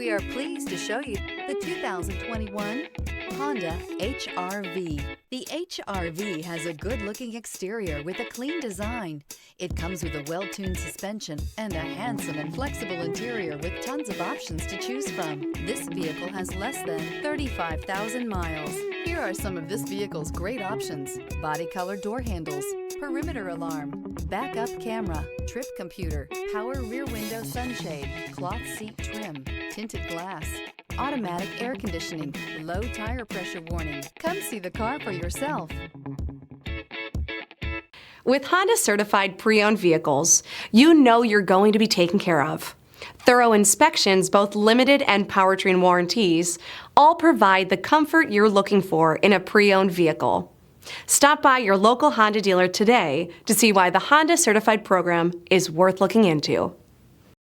We are pleased to show you the 2021 Honda HR-V. The HR-V has a good-looking exterior with a clean design. It comes with a well-tuned suspension and a handsome and flexible interior with tons of options to choose from. This vehicle has less than 35,000 miles. Here are some of this vehicle's great options: body color door handles, perimeter alarm, backup camera, trip computer, power rear window sunshade, cloth seat trim, tinted glass, automatic air conditioning, low tire pressure warning. Come see the car for yourself. With Honda certified pre-owned vehicles, you know you're going to be taken care of. Thorough inspections, both limited and powertrain warranties, all provide the comfort you're looking for in a pre-owned vehicle. Stop by your local Honda dealer today to see why the Honda certified program is worth looking into.